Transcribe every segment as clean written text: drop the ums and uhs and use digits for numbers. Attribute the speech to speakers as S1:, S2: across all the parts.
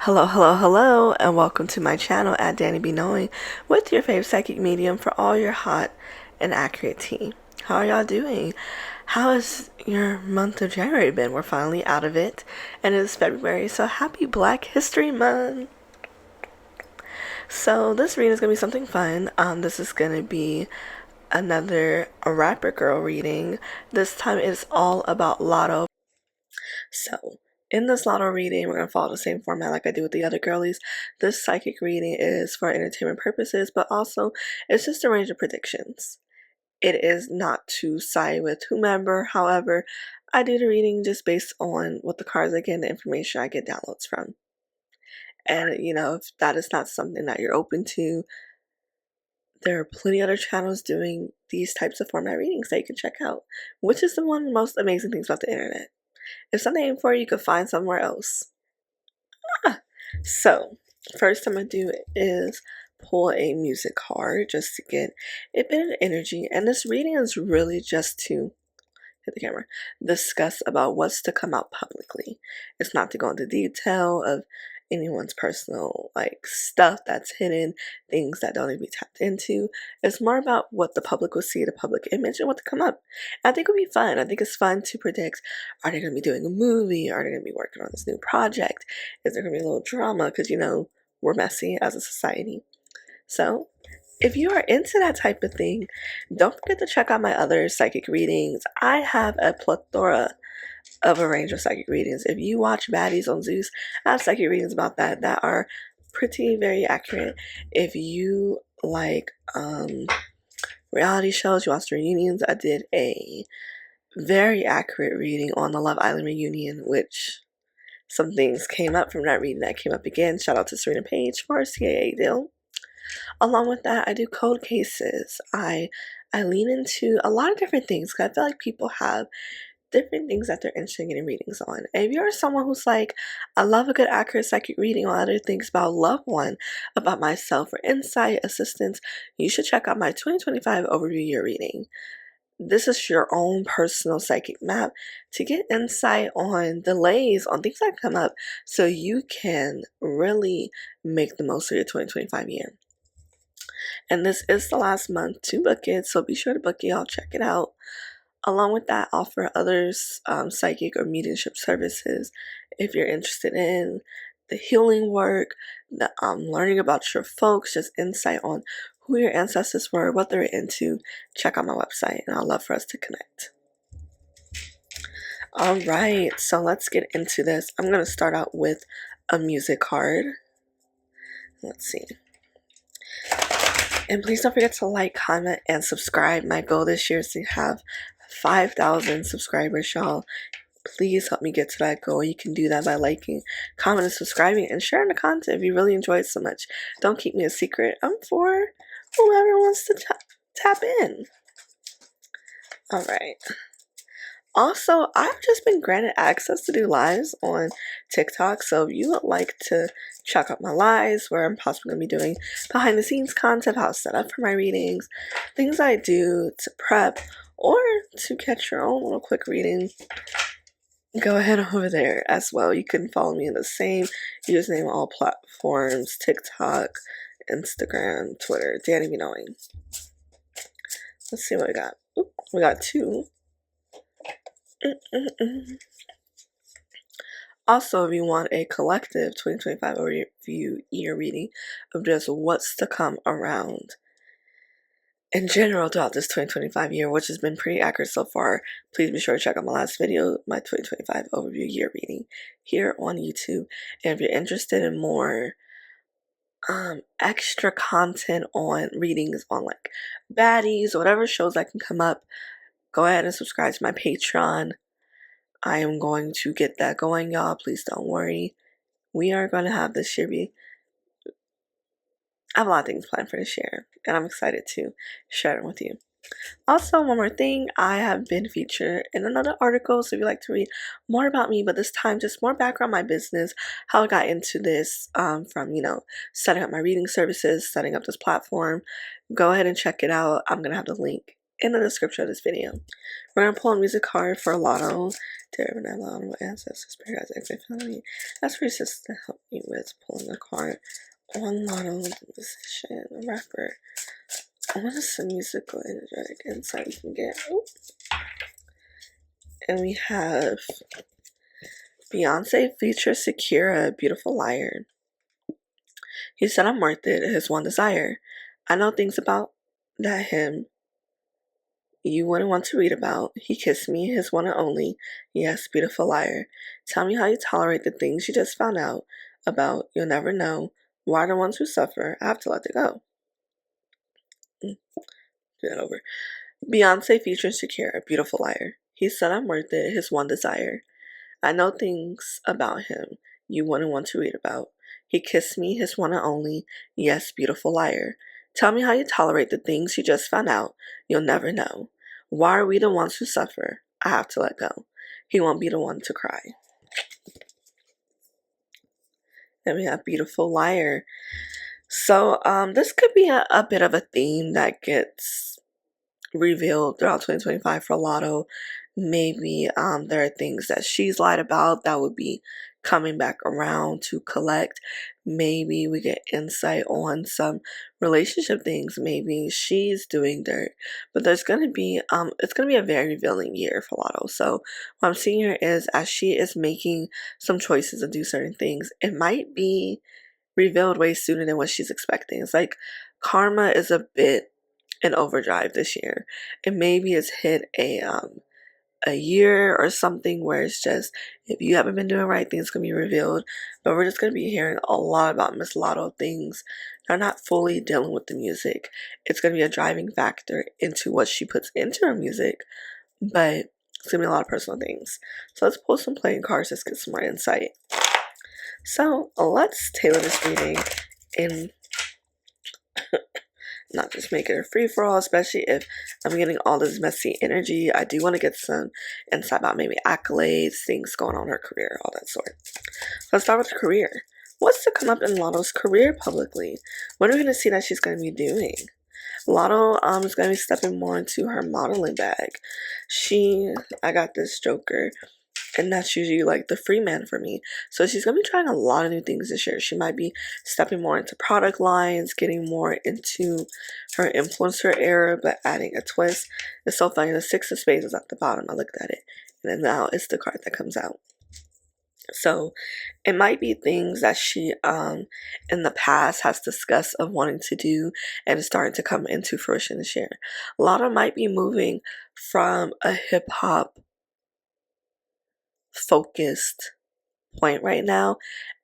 S1: Hello, hello, hello, and welcome to my channel at Danibeknowing with your favorite psychic medium for all your hot and accurate tea. How are y'all doing? How has your month of January been? We're finally out of it, and it is February, so happy Black History Month! So this reading is going to be something fun. This is going to be another rapper girl reading. This time it's all about Latto. So, in this Lotto reading, we're going to follow the same format like I do with the other girlies. This psychic reading is for entertainment purposes, but also it's just a range of predictions. It is not to side with whomever, however, I do the reading just based on what the cards I get and the information I get downloads from. And, if that is not something that you're open to, there are plenty of other channels doing these types of format readings that you can check out, which is the one of the most amazing things about the internet. If something ain't for you, you could find somewhere else. So, first I'm going to do is pull a music card just to get a bit of energy. And this reading is really just to hit the camera, discuss about what's to come out publicly. It's not to go into detail of anyone's personal stuff that's hidden, things that don't need to be tapped into. It's more about what the public will see, the public image, and what to come up. And I think it'll be fun. I think it's fun to predict, are they going to be doing a movie? Are they going to be working on this new project? Is there going to be a little drama? Because we're messy as a society. So if you are into that type of thing, don't forget to check out my other psychic readings. I have a plethora of a range of psychic readings. If you watch Baddies on Zeus, I have psychic readings about that are pretty very accurate. If you like reality shows, you watch the reunions, I did a very accurate reading on the Love Island reunion, which some things came up from that reading that came up again. Shout out to Serena Page for a CAA deal. Along with that, I do cold cases. I lean into a lot of different things because I feel like people have different things that they're interested in getting readings on. And if you're someone who's like, I love a good accurate psychic reading on other things about a loved one, about myself, or insight, assistance, you should check out my 2025 overview year reading. This is your own personal psychic map to get insight on delays, on things that come up, so you can really make the most of your 2025 year. And this is the last month to book it, so be sure to book it. I'll check it out. Along with that, offer others psychic or mediumship services if you're interested in the healing work, the learning about your folks, just insight on who your ancestors were, what they're into. Check out my website, and I'd love for us to connect. All right, so let's get into this. I'm going to start out with a music card. Let's see. And please don't forget to like, comment, and subscribe. My goal this year is to have 5,000 subscribers, y'all. Please help me get to that goal. You can do that by liking, commenting, subscribing, and sharing the content if you really enjoy it so much. Don't keep me a secret. I'm for whoever wants to tap in. All right. Also, I've just been granted access to do lives on TikTok, so if you would like to check out my lives, where I'm possibly going to be doing behind the scenes content, how to set up for my readings, things I do to prep, or to catch your own little quick reading, go ahead over there as well. You can follow me in the same username on all platforms, TikTok, Instagram, Twitter, Danibeknowing. Let's see what we got. Oop, we got two. Also, if you want a collective 2025 overview year reading of just what's to come around in general throughout this 2025 year, which has been pretty accurate so far, please be sure to check out my last video, my 2025 overview year reading here on YouTube. And if you're interested in more extra content on readings on baddies or whatever shows that can come up, go ahead and subscribe to my Patreon. I am going to get that going, y'all. Please don't worry. We are going to have this year I have a lot of things planned for this year, and I'm excited to share them with you. Also, one more thing, I have been featured in another article, so if you'd like to read more about me, but this time just more background on my business, how I got into this, from, setting up my reading services, setting up this platform, go ahead and check it out. I'm going to have the link in the description of this video. We're going to pull a music card for Latto. Dear Lotto, ancestors, spirit guides, exit family. That's for your sister to help me with pulling a card on Latto, the musician, the rapper. I want some musical energetic insight we can get. Ooh. And we have Beyonce features Shakira, Beautiful Liar. He said I'm worth it, his one desire. I know things about that him you wouldn't want to read about. He kissed me, his one and only. Yes, beautiful liar. Tell me how you tolerate the things you just found out about. You'll never know. Why are the ones who suffer? I have to let it go. Do that over. Beyonce featuring Shakira, Beautiful Liar. He said I'm worth it, his one desire. I know things about him you wouldn't want to read about. He kissed me, his one and only. Yes, beautiful liar. Tell me how you tolerate the things you just found out. You'll never know. Why are we the ones who suffer? I have to let go. He won't be the one to cry. Then we have Beautiful Liar. So this could be a bit of a theme that gets revealed throughout 2025 for Latto. Maybe there are things that she's lied about that would be coming back around to collect. Maybe we get insight on some relationship things. Maybe she's doing dirt. But there's gonna be it's gonna be a very revealing year for Latto. So what I'm seeing here is as she is making some choices to do certain things, it might be revealed way sooner than what she's expecting. It's like karma is a bit in overdrive this year. And maybe it's hit a year or something where it's just if you haven't been doing right, things can be revealed. But we're just gonna be hearing a lot about Miss Latto things that are not fully dealing with the music. It's gonna be a driving factor into what she puts into her music, but it's gonna be a lot of personal things. So let's pull some playing cards, let's get some more insight. So let's tailor this reading and not just make it a free-for-all, especially if I'm getting all this messy energy. I do want to get some insight about maybe accolades, things going on in her career, all that sort. Let's start with her career. What's to come up in Latto's career publicly? What are we going to see that she's going to be doing? Latto is going to be stepping more into her modeling bag. I got this Joker, and that's usually like the free man for me. So she's going to be trying a lot of new things this year. She might be stepping more into product lines, getting more into her influencer era, but adding a twist. It's so funny. The Six of Spades is at the bottom. I looked at it, and then now it's the card that comes out. So it might be things that she in the past has discussed of wanting to do and is starting to come into fruition this year. Latto might be moving from a hip hop focused point right now,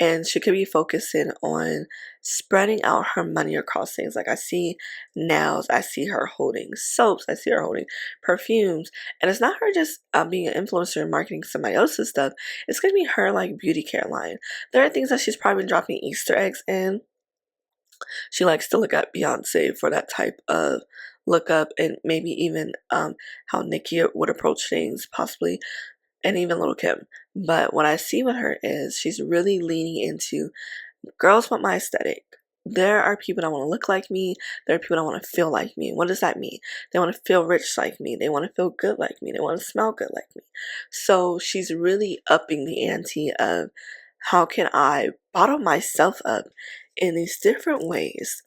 S1: and she could be focusing on spreading out her money across things. Like I see nails, I see her holding soaps, I see her holding perfumes, and it's not her just being an influencer and marketing somebody else's stuff. It's gonna be her like beauty care line. There are things that she's probably been dropping Easter eggs in. She likes to look at Beyonce for that type of look up, and maybe even how Nicki would approach things possibly, and even Little Kim. But what I see with her is she's really leaning into girls want my aesthetic. There are people that want to look like me. There are people that want to feel like me. What does that mean? They want to feel rich like me. They want to feel good like me. They want to smell good like me. So she's really upping the ante of how can I bottle myself up in these different ways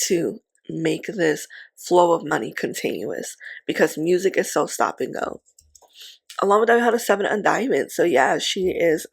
S1: to make this flow of money continuous, because music is so stop and go. Along with that, we had a 7 of diamonds. So yeah, she is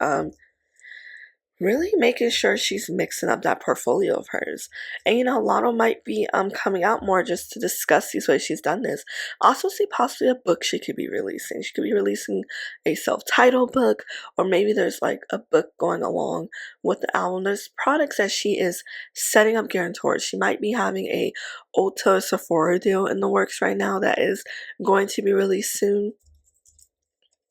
S1: really making sure she's mixing up that portfolio of hers. And Latto might be coming out more just to discuss these ways she's done this. Also see possibly a book she could be releasing. She could be releasing a self-titled book, or maybe there's like a book going along with the album. There's products that she is setting up guarantors. She might be having a Ulta Sephora deal in the works right now that is going to be released soon.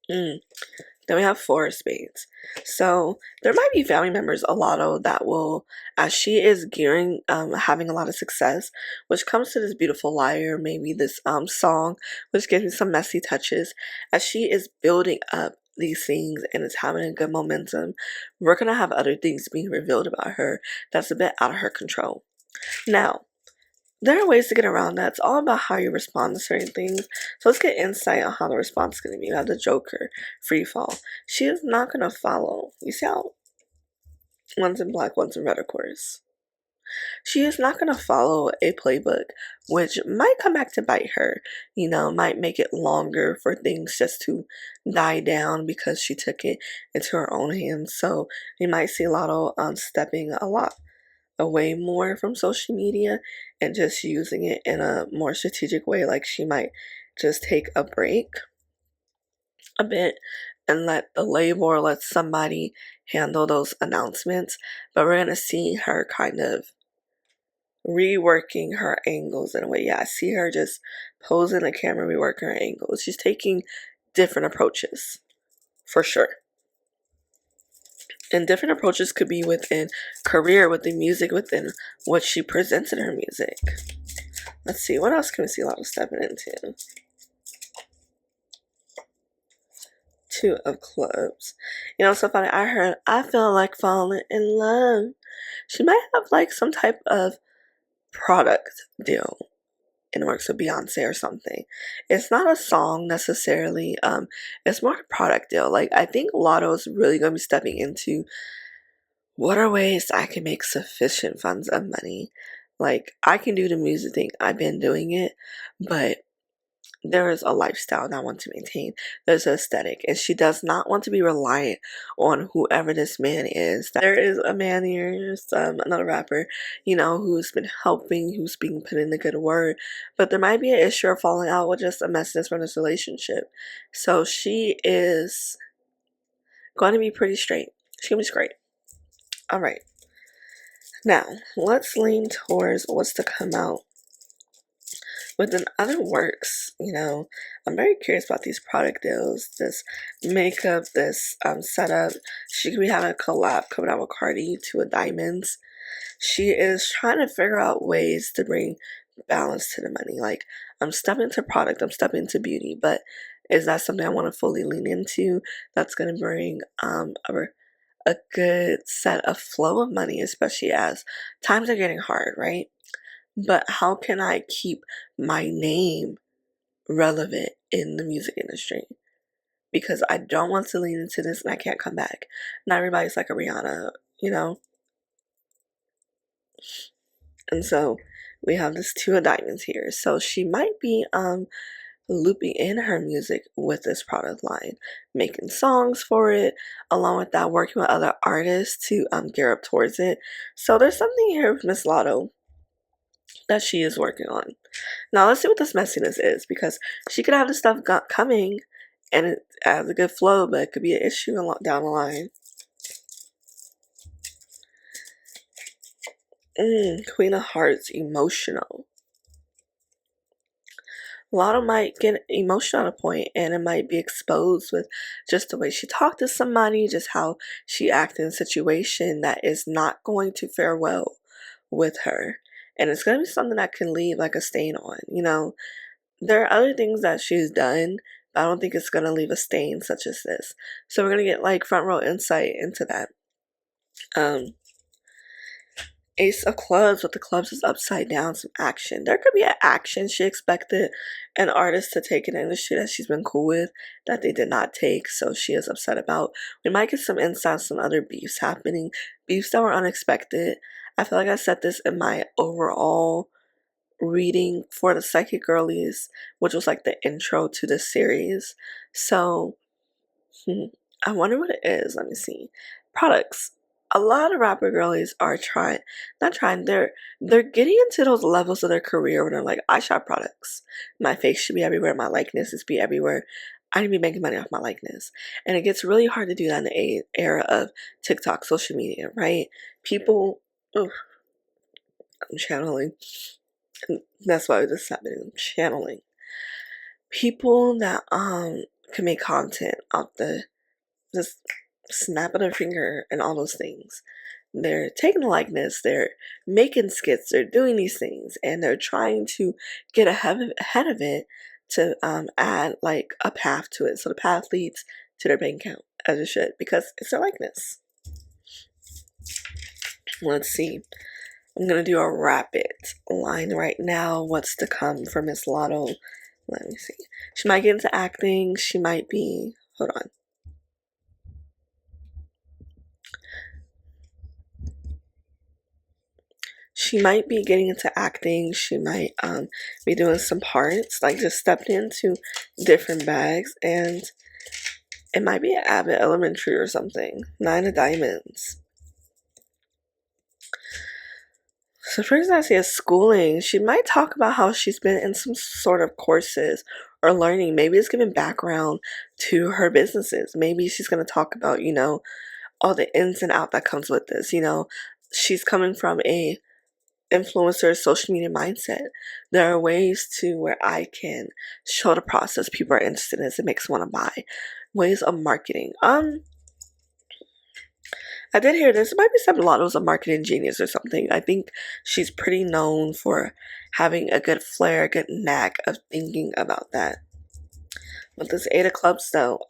S1: Then we have 4 of spades. So there might be family members, a Latto, that will, as she is gearing, having a lot of success, which comes to this beautiful liar, maybe this song, which gives me some messy touches. As she is building up these things and it's having a good momentum, we're going to have other things being revealed about her that's a bit out of her control. Now, there are ways to get around that. It's all about how you respond to certain things. So let's get insight on how the response is going to be. You have the Joker, free fall. She is not going to follow. You see how one's in black, one's in red, of course. She is not going to follow a playbook, which might come back to bite her. Might make it longer for things just to die down because she took it into her own hands. So you might see Latto stepping a lot away more from social media and just using it in a more strategic way. Like she might just take a break a bit and let the label or let somebody handle those announcements. But we're going to see her kind of reworking her angles in a way. Yeah, I see her just posing the camera, reworking her angles. She's taking different approaches for sure. And different approaches could be within career, within music, within what she presents in her music. Let's see, what else can we see Latto stepping into? Two of clubs. So funny, I feel like falling in love. She might have like some type of product deal in works with Beyonce or something. It's not a song necessarily. It's more a product deal. Like I think Latto is really gonna be stepping into what are ways I can make sufficient funds of money. Like I can do the music thing. I've been doing it, but there is a lifestyle that I want to maintain. There's an aesthetic, and she does not want to be reliant on whoever this man is. There is a man here, another rapper, who's been helping, who's being put in the good word, but there might be an issue of falling out with just a messiness from this relationship. So she is going to be pretty straight. She's gonna be straight. All right. Now let's lean towards what's to come out. Within other works, I'm very curious about these product deals, this makeup, this setup. She could be having a collab coming out with Cardi, Two of Diamonds. She is trying to figure out ways to bring balance to the money. Like, I'm stepping into product, I'm stepping into beauty, but is that something I want to fully lean into that's going to bring a good set of flow of money, especially as times are getting hard, right? But how can I keep my name relevant in the music industry? Because I don't want to lean into this and I can't come back. Not everybody's like a Rihanna. And so we have this Two of Diamonds here. So she might be looping in her music with this product line, making songs for it, along with that working with other artists to gear up towards it. So there's something here with Miss Latto that she is working on. Now let's see what this messiness is, because she could have this stuff coming and it has a good flow, but it could be an issue down the line. Queen of Hearts, emotional. Latto might get emotional at a point, and it might be exposed with just the way she talked to somebody, just how she acted in a situation that is not going to fare well with her. And it's going to be something that can leave like a stain on, There are other things that she's done, but I don't think it's going to leave a stain such as this. So we're going to get like front row insight into that. Ace of Clubs, with the clubs is upside down, some action. There could be an action she expected an artist to take in the industry that she's been cool with that they did not take, so she is upset about. We might get some insights on other beefs happening, beefs that were unexpected. I feel like I said this in my overall reading for the Psychic Girlies, which was like the intro to the series. So I wonder what it is. Let me see. Products. A lot of rapper girlies are they're getting into those levels of their career where they're like, I shop products. My face should be everywhere, my likeness is be everywhere. I need to be making money off my likeness. And it gets really hard to do that in the era of TikTok, social media, right? People, I'm channeling. That's why this is happening. I'm channeling. People that can make content off the just snap of their finger and all those things. They're taking a likeness, they're making skits, they're doing these things, and they're trying to get ahead of it to add like a path to it. So the path leads to their bank account, as it should, because it's their likeness. Let's see. I'm gonna do a rapid line right now. What's to come for Miss Latto? Let me see. She might get into acting. She might be. Hold on. She might be getting into acting. She might be doing some parts, like just stepping into different bags, and it might be at Abbott Elementary or something. 9 of Diamonds. So first I see is schooling. She might talk about how she's been in some sort of courses or learning. Maybe it's giving background to her businesses. Maybe she's going to talk about, all the ins and out that comes with this. She's coming from a influencer social media mindset. There are ways to where I can show the process people are interested in. It makes them want to buy. Ways of marketing. I did hear this. It might be something Lotto's a marketing genius or something. I think she's pretty known for having a good flair, a good knack of thinking about that. With this 8 of Clubs, though,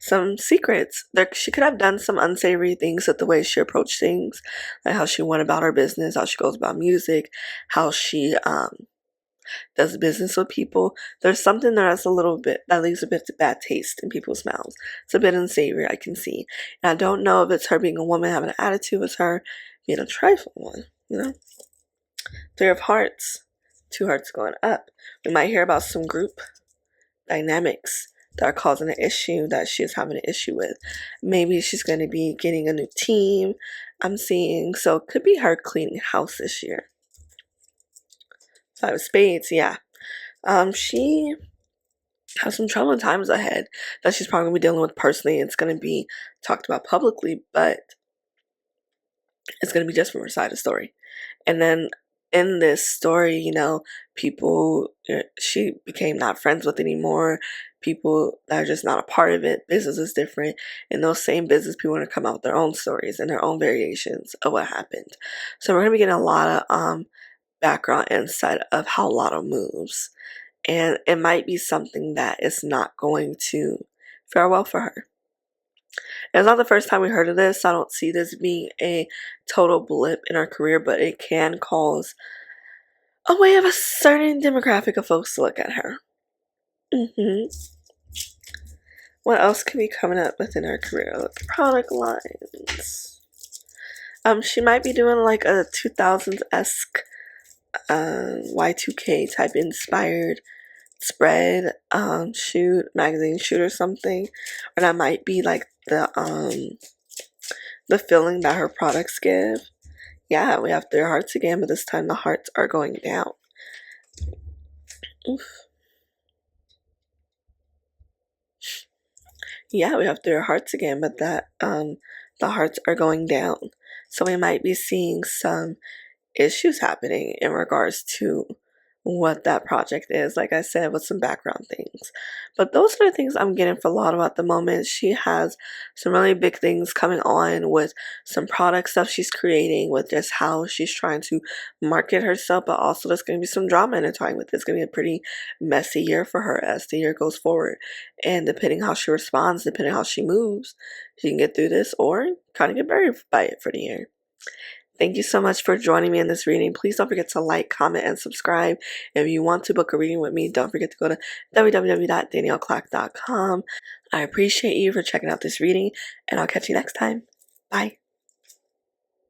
S1: some secrets. She could have done some unsavory things with the way she approached things, like how she went about her business, how she goes about music, how she does business with people. There's something there that leaves a bit of bad taste in people's mouths. It's a bit unsavory, I can see. And I don't know if it's her being a woman having an attitude, it's her being a trifling one. 3 of Hearts, 2 hearts going up. We might hear about some group dynamics that are causing an issue that she is having an issue with. Maybe she's going to be getting a new team, I'm seeing. So it could be her cleaning house this year. 5 of Spades, yeah. She has some troubling times ahead that she's probably going to be dealing with personally. It's going to be talked about publicly, but it's going to be just from her side of the story. And then in this story, people she became not friends with anymore. People that are just not a part of it. Business is different. And those same business people are going to come out with their own stories and their own variations of what happened. So we're going to be getting a lot of background insight of how Latto moves. And it might be something that is not going to fare well for her. It's not the first time we heard of this. I don't see this being a total blip in her career, but it can cause a way of a certain demographic of folks to look at her. What else could be coming up within her career? Look, product lines. She might be doing like a 2000s-esque Y2K type inspired spread magazine shoot or something, or that might be like the feeling that her products give. Yeah, we have 3 of Hearts again, but this time the hearts are going down. Oof. Yeah, we have 3 of Hearts again, but that the hearts are going down. So we might be seeing some issues happening in regards to what that project is, like I said, with some background things. But those are the things I'm getting for Latto at the moment. She has some really big things coming on with some product stuff she's creating, with just how she's trying to market herself, but also there's going to be some drama intertwined with it. It's going to be a pretty messy year for her as the year goes forward. And depending how she responds, depending how she moves, she can get through this or kind of get buried by it for the year. Thank you so much for joining me in this reading. Please don't forget to like, comment, and subscribe. If you want to book a reading with me, don't forget to go to www.danielleclark.com. I appreciate you for checking out this reading, and I'll catch you next time. Bye.